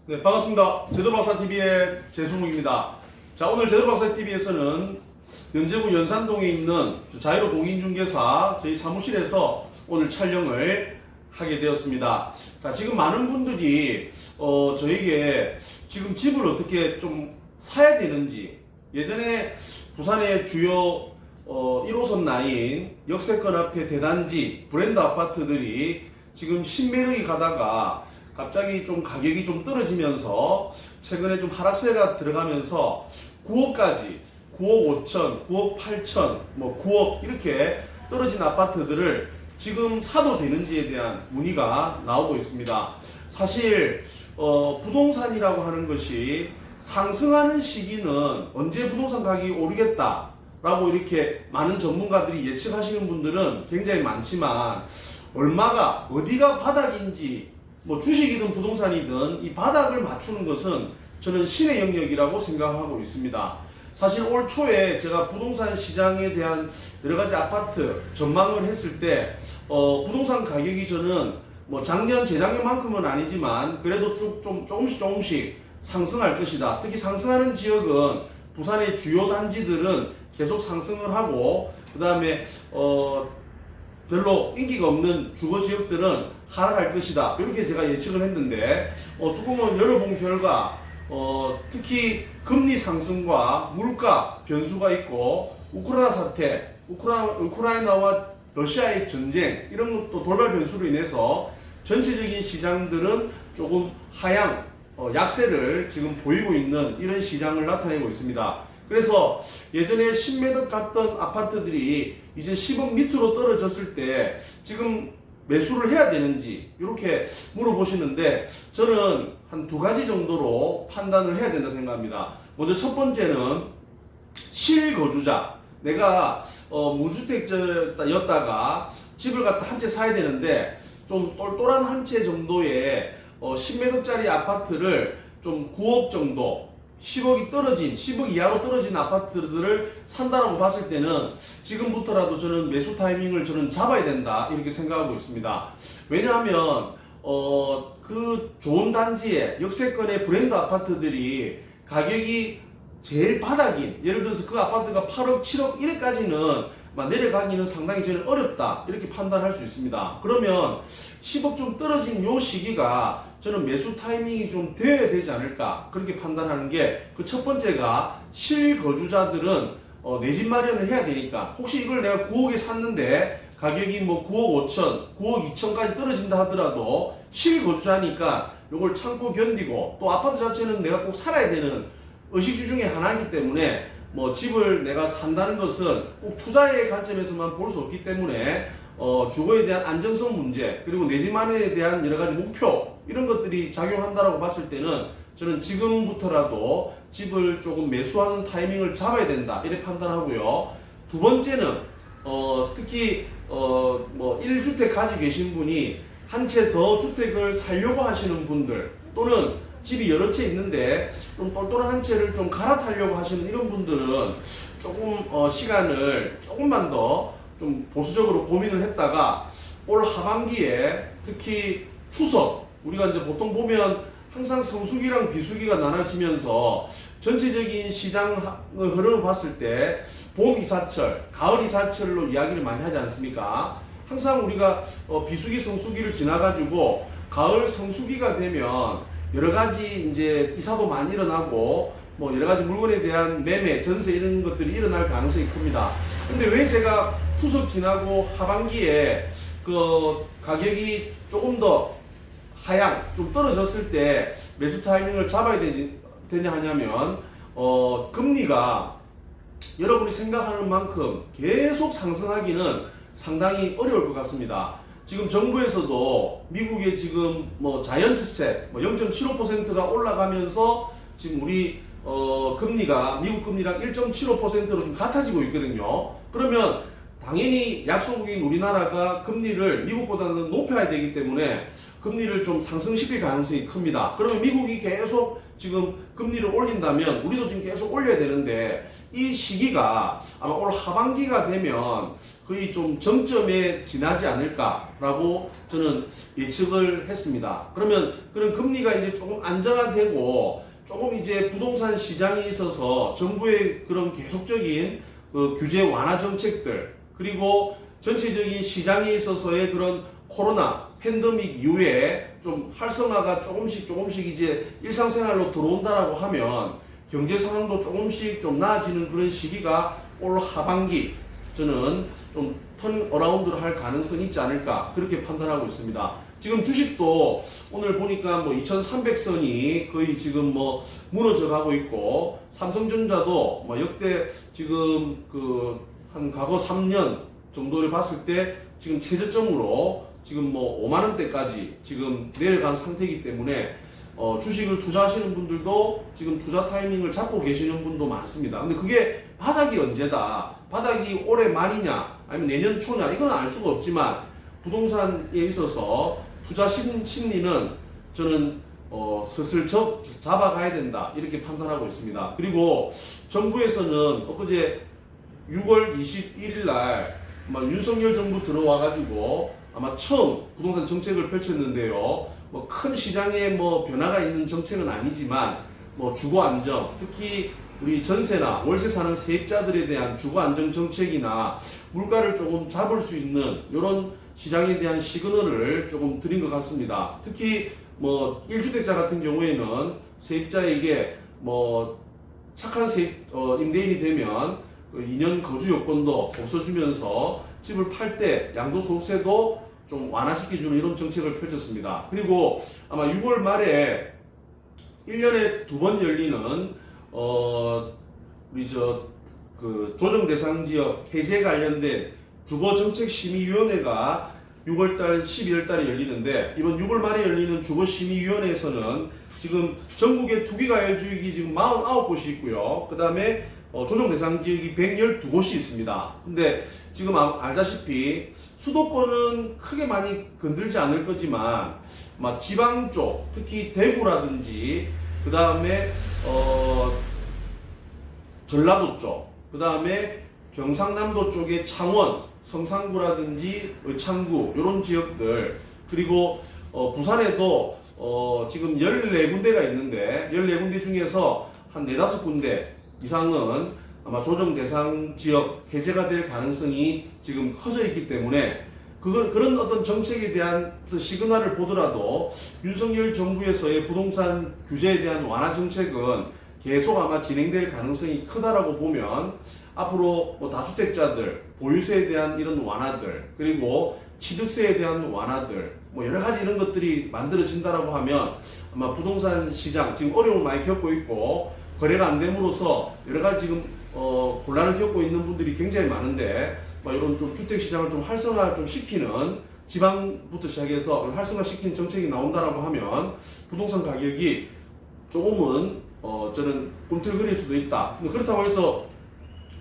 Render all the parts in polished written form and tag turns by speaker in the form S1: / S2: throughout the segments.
S1: 네, 반갑습니다. 제도박사TV의 재승욱입니다. 자, 오늘 제도박사TV에서는 연제구 연산동에 있는 자유로 공인중개사 저희 사무실에서 오늘 촬영을 하게 되었습니다. 자, 지금 많은 분들이 저에게 지금 집을 어떻게 좀 사야 되는지, 예전에 부산의 주요 1호선 라인 역세권 앞에 대단지 브랜드 아파트들이 지금 신매력이 가다가 갑자기 좀 가격이 좀 떨어지면서 최근에 좀 하락세가 들어가면서 9억까지 9억 5천, 9억 8천, 뭐 9억 이렇게 떨어진 아파트들을 지금 사도 되는지에 대한 문의가 나오고 있습니다. 사실 부동산이라고 하는 것이 상승하는 시기는 언제 부동산 가격이 오르겠다 라고 이렇게 많은 전문가들이 예측하시는 분들은 굉장히 많지만, 얼마가 어디가 바닥인지 뭐 주식이든 부동산이든 이 바닥을 맞추는 것은 저는 신의 영역이라고 생각하고 있습니다. 사실 올 초에 제가 부동산 시장에 대한 여러 가지 아파트 전망을 했을 때 부동산 가격이 저는 뭐 작년 재작년만큼은 아니지만 그래도 좀 조금씩 상승할 것이다. 특히 상승하는 지역은 부산의 주요 단지들은 계속 상승을 하고, 그 다음에 별로 인기가 없는 주거 지역들은 하락할 것이다. 이렇게 제가 예측을 했는데 두고만 열어본 결과 특히 금리 상승과 물가 변수가 있고 우크라이나 사태, 우크라이나와 러시아의 전쟁, 이런 것도 돌발 변수로 인해서 전체적인 시장들은 조금 하향, 약세를 지금 보이고 있는 이런 시장을 나타내고 있습니다. 그래서 예전에 신매덕 갔던 아파트들이 이제 10억 밑으로 떨어졌을 때 지금 매수를 해야 되는지 이렇게 물어보시는데, 저는 한 두 가지 정도로 판단을 해야 된다 생각합니다. 먼저 첫 번째는 실거주자, 내가 무주택자였다가 집을 갖다 한 채 사야 되는데 좀 똘똘한 한 채 정도의 10매덕짜리 아파트를 좀 9억 정도, 10억이 떨어진, 10억 이하로 떨어진 아파트들을 산다라고 봤을 때는 지금부터라도 저는 매수 타이밍을 저는 잡아야 된다 이렇게 생각하고 있습니다. 왜냐하면 그 좋은 단지의 역세권의 브랜드 아파트들이 가격이 제일 바닥인, 예를 들어서 그 아파트가 8억, 7억 이래까지는 내려가기는 상당히 저는 어렵다 이렇게 판단할 수 있습니다. 그러면 10억 좀 떨어진 요 시기가 저는 매수 타이밍이 좀 되어야 되지 않을까 그렇게 판단하는 게, 그 첫 번째가 실거주자들은 내 집 마련을 해야 되니까, 혹시 이걸 내가 9억에 샀는데 가격이 뭐 9억 5천, 9억 2천까지 떨어진다 하더라도 실거주자니까 이걸 참고 견디고, 또 아파트 자체는 내가 꼭 살아야 되는 의식주 중에 하나이기 때문에 뭐 집을 내가 산다는 것은 꼭 투자의 관점에서만 볼 수 없기 때문에 주거에 대한 안정성 문제, 그리고 내 집 마련에 대한 여러 가지 목표, 이런 것들이 작용한다라고 봤을 때는 저는 지금부터라도 집을 조금 매수하는 타이밍을 잡아야 된다 이렇게 판단하고요. 두 번째는 특히 뭐 1주택 가지고 계신 분이 한 채 더 주택을 살려고 하시는 분들, 또는 집이 여러 채 있는데 좀 똘똘한 한 채를 좀 갈아타려고 하시는 이런 분들은 조금 시간을 조금만 더 좀 보수적으로 고민을 했다가 올 하반기에 특히 추석, 우리가 이제 보통 보면 항상 성수기랑 비수기가 나눠지면서 전체적인 시장 흐름을 봤을 때 봄 이사철, 가을 이사철로 이야기를 많이 하지 않습니까? 항상 우리가 비수기 성수기를 지나가지고 가을 성수기가 되면 여러 가지 이제 이사도 많이 일어나고 뭐 여러 가지 물건에 대한 매매, 전세 이런 것들이 일어날 가능성이 큽니다. 근데 왜 제가 추석 지나고 하반기에 그 가격이 조금 더 하향, 좀 떨어졌을 때 매수 타이밍을 잡아야 되냐 하냐면 금리가 여러분이 생각하는 만큼 계속 상승하기는 상당히 어려울 것 같습니다. 지금 정부에서도 미국의 지금 뭐 자이언트셋 0.75%가 올라가면서 지금 우리 금리가 미국 금리랑 1.75%로 좀 같아지고 있거든요. 그러면 당연히 약소국인 우리나라가 금리를 미국보다는 높여야 되기 때문에 금리를 좀 상승시킬 가능성이 큽니다. 그러면 미국이 계속 지금 금리를 올린다면 우리도 지금 계속 올려야 되는데 이 시기가 아마 올 하반기가 되면 거의 좀 정점에 지나지 않을까라고 저는 예측을 했습니다. 그러면 그런 금리가 이제 조금 안정화되고 조금 이제 부동산 시장에 있어서 정부의 그런 계속적인 그 규제 완화 정책들 그리고 전체적인 시장에 있어서의 그런 코로나 팬데믹 이후에 좀 활성화가 조금씩 이제 일상생활로 들어온다라고 하면 경제 상황도 조금씩 좀 나아지는 그런 시기가 올 하반기 저는 좀 턴어라운드를 할 가능성이 있지 않을까 그렇게 판단하고 있습니다. 지금 주식도 오늘 보니까 뭐 2300선이 거의 지금 뭐 무너져 가고 있고 삼성전자도 뭐 역대 지금 그 한 과거 3년 정도를 봤을 때 지금 최저점으로 지금 뭐 5만원대까지 지금 내려간 상태이기 때문에 주식을 투자하시는 분들도 지금 투자 타이밍을 잡고 계시는 분도 많습니다. 근데 그게 바닥이 언제다, 바닥이 올해 말이냐 아니면 내년 초냐 이건 알 수가 없지만 부동산에 있어서 투자 심리는 저는 슬슬 잡아가야 된다 이렇게 판단하고 있습니다. 그리고 정부에서는 엊그제 6월 21일 날 윤석열 정부 들어와가지고 아마 처음 부동산 정책을 펼쳤는데요. 뭐 큰 시장에 뭐 변화가 있는 정책은 아니지만 뭐 주거 안정, 특히 우리 전세나 월세 사는 세입자들에 대한 주거 안정 정책이나 물가를 조금 잡을 수 있는 이런 시장에 대한 시그널을 조금 드린 것 같습니다. 특히 뭐 1주택자 같은 경우에는 세입자에게 뭐 착한 임대인이 되면 2년 거주 요건도 없어지면서 집을 팔 때 양도소득세도 좀 완화시켜주는 이런 정책을 펼쳤습니다. 그리고 아마 6월 말에 1년에 2번 열리는 우리 그 조정 대상 지역 해제 관련된 주거정책심의위원회가 6월달, 12월달에 열리는데 이번 6월 말에 열리는 주거심의위원회에서는 지금 전국의 투기과열지역이 지금 49곳이 있고요. 그 다음에 조정 대상 지역이 112곳이 있습니다. 근데 지금 알다시피 수도권은 크게 많이 건들지 않을 거지만 지방 쪽, 특히 대구라든지 그 다음에 전라도 쪽, 그 다음에 경상남도 쪽의 창원, 성산구라든지 의창구 이런 지역들 그리고 부산에도 지금 14군데가 있는데 14군데 중에서 한 4, 5군데 이상은 아마 조정 대상 지역 해제가 될 가능성이 지금 커져 있기 때문에 그런 어떤 정책에 대한 시그널을 보더라도 윤석열 정부에서의 부동산 규제에 대한 완화 정책은 계속 아마 진행될 가능성이 크다라고 보면 앞으로 뭐 다주택자들 보유세에 대한 이런 완화들 그리고 취득세에 대한 완화들 뭐 여러 가지 이런 것들이 만들어진다라고 하면 아마 부동산 시장 지금 어려움을 많이 겪고 있고 거래가 안 됨으로써 여러 가지 지금 곤란을 겪고 있는 분들이 굉장히 많은데 이런 좀 주택 시장을 좀 활성화 좀 시키는 지방부터 시작해서 활성화 시키는 정책이 나온다라고 하면 부동산 가격이 조금은 저는 꿈틀거릴 수도 있다. 그렇다고 해서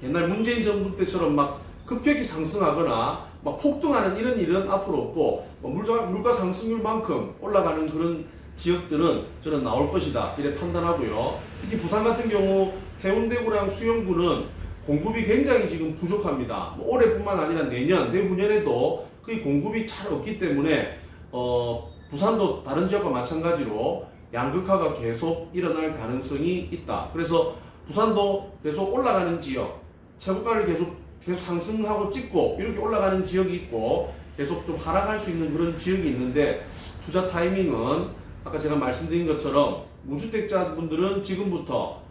S1: 옛날 문재인 정부 때처럼 막 급격히 상승하거나 막 폭등하는 이런 일은 앞으로 없고 물가 상승률만큼 올라가는 그런 지역들은 저는 나올 것이다 이렇게 판단하고요. 특히 부산 같은 경우 해운대구랑 수영구는 공급이 굉장히 지금 부족합니다. 올해뿐만 아니라 내년, 내후년에도 거의 공급이 잘 없기 때문에 부산도 다른 지역과 마찬가지로 양극화가 계속 일어날 가능성이 있다. 그래서 부산도 계속 올라가는 지역, 최고가를 계속 상승하고 찍고 이렇게 올라가는 지역이 있고 계속 좀 하락할 수 있는 그런 지역이 있는데 투자 타이밍은 아까 제가 말씀드린 것처럼 무주택자분들은 지금부터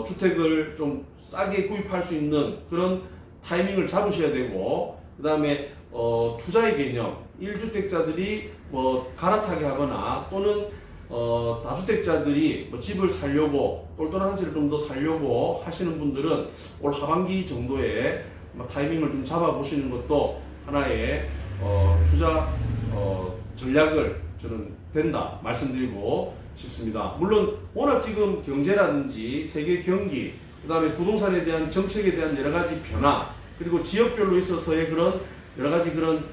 S1: 주택을 좀 싸게 구입할 수 있는 그런 타이밍을 잡으셔야 되고 그 다음에 투자의 개념 1주택자들이 뭐 갈아타게 하거나 또는 다주택자들이 뭐 집을 살려고 똘똘한 한 채를 좀 더 살려고 하시는 분들은 올 하반기 정도에 타이밍을 좀 잡아보시는 것도 하나의 투자 전략을 저는 된다 말씀드리고 싶습니다. 물론 워낙 지금 경제라든지 세계 경기 그 다음에 부동산에 대한 정책에 대한 여러 가지 변화 그리고 지역별로 있어서의 그런 여러 가지 그런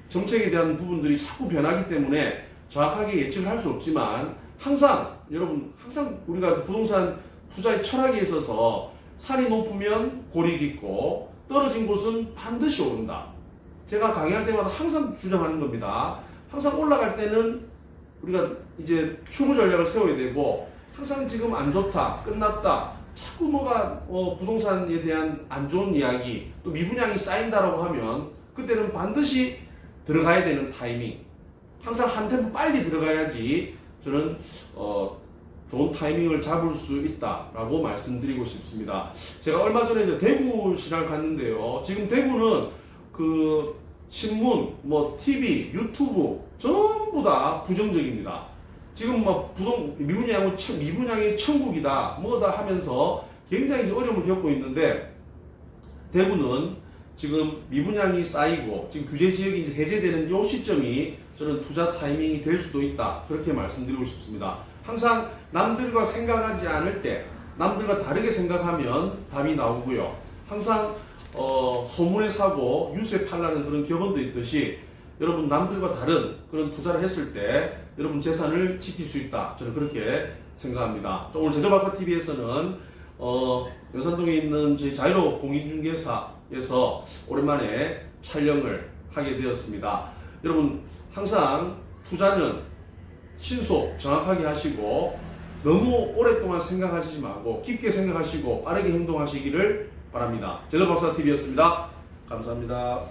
S1: 정책에 대한 부분들이 자꾸 변하기 때문에 정확하게 예측을 할 수 없지만 항상 여러분 항상 우리가 부동산 투자의 철학에 있어서 산이 높으면 골이 깊고 떨어진 곳은 반드시 오른다. 제가 강의할 때마다 항상 주장하는 겁니다. 항상 올라갈 때는 우리가 이제 추구 전략을 세워야 되고 항상 지금 안 좋다, 끝났다, 자꾸 뭐가 부동산에 대한 안 좋은 이야기, 또 미분양이 쌓인다라고 하면 그때는 반드시 들어가야 되는 타이밍. 항상 한 템포 빨리 들어가야지 저는 좋은 타이밍을 잡을 수 있다라고 말씀드리고 싶습니다. 제가 얼마 전에 이제 대구 시장을 갔는데요. 지금 대구는 그 신문, 뭐 TV, 유튜브 전부 다 부정적입니다. 지금 뭐 미분양의 천국이다, 뭐다 하면서 굉장히 어려움을 겪고 있는데 대구는 지금 미분양이 쌓이고 지금 규제 지역이 이제 해제되는 이 시점이 저는 투자 타이밍이 될 수도 있다, 그렇게 말씀드리고 싶습니다. 항상 남들과 생각하지 않을 때, 남들과 다르게 생각하면 답이 나오고요. 항상 소문에 사고 유세 팔라는 그런 격언도 있듯이 여러분 남들과 다른 그런 투자를 했을 때 여러분 재산을 지킬 수 있다, 저는 그렇게 생각합니다. 오늘 제도박사TV에서는 연산동에 있는 저희 자유로 공인중개사에서 오랜만에 촬영을 하게 되었습니다. 여러분 항상 투자는 신속 정확하게 하시고 너무 오랫동안 생각하시지 말고 깊게 생각하시고 빠르게 행동하시기를 바랍니다. 제도박사TV였습니다. 감사합니다.